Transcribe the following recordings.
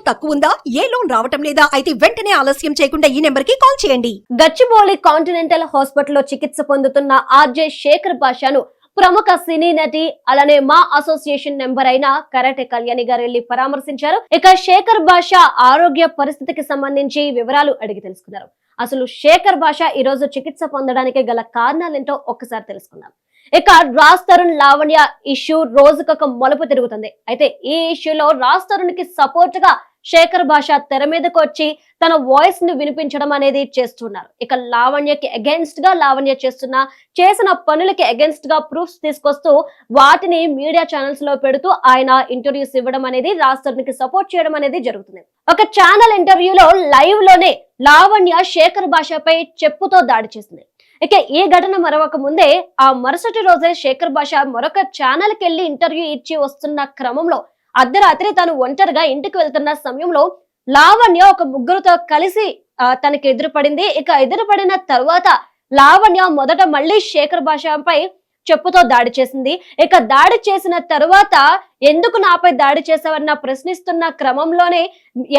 తక్కువ ఉందా? ఏ లోన్ రావటం లేదా? అయితే వెంటనే ఆలస్యం చేయకుండా ఈ నెంబర్ కి కాల్ చేయండి. గచ్చిబౌలి కాంటినెంటల్ హాస్పిటల్లో చికిత్స పొందుతున్న ఆర్జే శేఖర్ భాషను ప్రముఖ సినీ నటి అలానే మా అసోసియేషన్ నెంబర్ అయిన కరాటే కళ్యాణి గారు వెళ్లి పరామర్శించారు. ఇక శేఖర్ భాష ఆరోగ్య పరిస్థితికి సంబంధించి వివరాలు అడిగి తెలుసుకున్నారు. అసలు శేఖర్ భాష ఈ రోజు చికిత్స పొందడానికి గల కారణాలేంటో ఒక్కసారి తెలుసుకుందాం. ఇక రాజ్ తరుణ్ లావణ్య ఇష్యూ రోజుకొక మలుపు తిరుగుతుంది. అయితే ఈ ఇష్యూలో రాజ్ తరుణ్ కి సపోర్ట్ గా శేఖర్ భాష తెర మీదకు వచ్చి తన వాయిస్ ని వినిపించడం అనేది చేస్తున్నారు. ఇక లావణ్యకి అగెన్స్ట్ గా లావణ్య చేసిన పనులకి అగెన్స్ట్ గా ప్రూఫ్స్ తీసుకొస్తూ వాటిని మీడియా ఛానల్స్ లో పెడుతూ ఆయన ఇంటర్వ్యూస్ ఇవ్వడం అనేది రాజ్ తరుణ్ కి సపోర్ట్ చేయడం అనేది జరుగుతుంది. ఒక ఛానల్ ఇంటర్వ్యూలో లైవ్ లోనే లావణ్య శేఖర్ భాషపై చెప్పుతో దాడి చేసింది. ఇక ఈ ఘటన మరొక ముందే ఆ మరుసటి రోజే శేఖర్ భాష మరొక ఛానల్ కి వెళ్లి ఇంటర్వ్యూ ఇచ్చి వస్తున్న క్రమంలో అర్ధరాత్రి తను ఒంటరిగా ఇంటికి వెళ్తున్న సమయంలో లావణ్య ఒక ముగ్గురుతో కలిసి తనకి ఎదురుపడింది. ఇక ఎదురుపడిన తర్వాత లావణ్య మొదట మళ్ళీ శేఖర్ భాషపై చెప్పుతో దాడి చేసింది. ఇక దాడి చేసిన తరువాత ఎందుకు నాపై దాడి చేసావన్న ప్రశ్నిస్తున్న క్రమంలోనే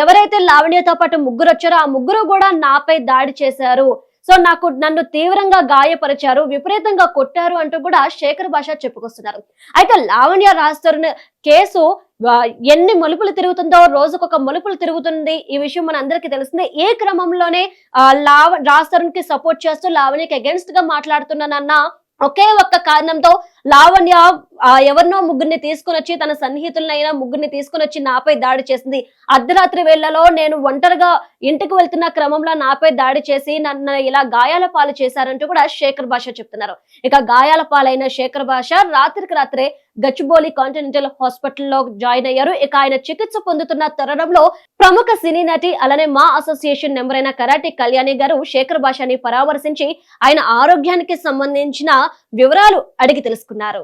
ఎవరైతే లావణ్యతో పాటు ముగ్గురు వచ్చారో ఆ ముగ్గురు కూడా నాపై దాడి చేశారు. సో నన్ను తీవ్రంగా గాయపరిచారు, విపరీతంగా కొట్టారు అంటూ కూడా శేఖర్ భాష చెప్పుకొస్తున్నారు. అయితే లావణ్య రాజ్ తరుణ్ కేసు ఎన్ని మలుపులు తిరుగుతుందో రోజుకొక మలుపులు తిరుగుతుంది. ఈ విషయం మన అందరికీ తెలిసిందే. ఈ క్రమంలోనే రాజ్ తరుణ్ కి సపోర్ట్ చేస్తూ లావణ్యకి అగెన్స్ట్ గా మాట్లాడుతున్నానన్న ఒకే ఒక్క కారణంతో లావణ్య ఎవరినో ముగ్గురిని తీసుకుని వచ్చి తన సన్నిహితులైన ముగ్గురిని తీసుకుని వచ్చి నాపై దాడి చేసింది. అర్ధరాత్రి వేళ్లలో నేను ఒంటరిగా ఇంటికి వెళ్తున్న క్రమంలో నాపై దాడి చేసి నన్ను ఇలా గాయాల పాలు చేశారంటూ కూడా శేఖర్ భాష చెప్తున్నారు. ఇక గాయాల పాలైన శేఖర్ భాష రాత్రికి రాత్రే గచ్చిబౌలి కాంటినెంటల్ హాస్పిటల్లో జాయిన్ అయ్యారు. ఇక ఆయన చికిత్స పొందుతున్న తరుణంలో ప్రముఖ సినీ నటి అలానే మా అసోసియేషన్ నెంబర్ అయిన కరాటే కళ్యాణి గారు శేఖర్ భాషని పరామర్శించి ఆయన ఆరోగ్యానికి సంబంధించిన వివరాలు అడిగి తెలుసుకున్నారు.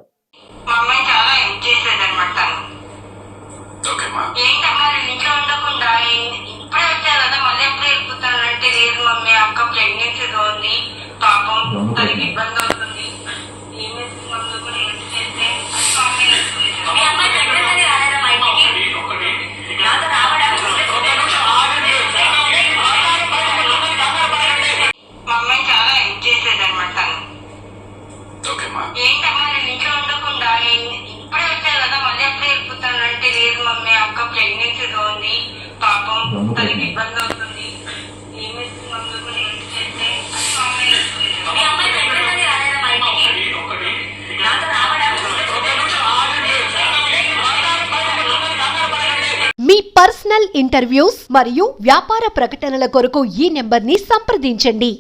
మీ పర్సనల్ ఇంటర్వ్యూస్ మరియు వ్యాపార ప్రకటనల కొరకు ఈ నెంబర్ ని సంప్రదించండి.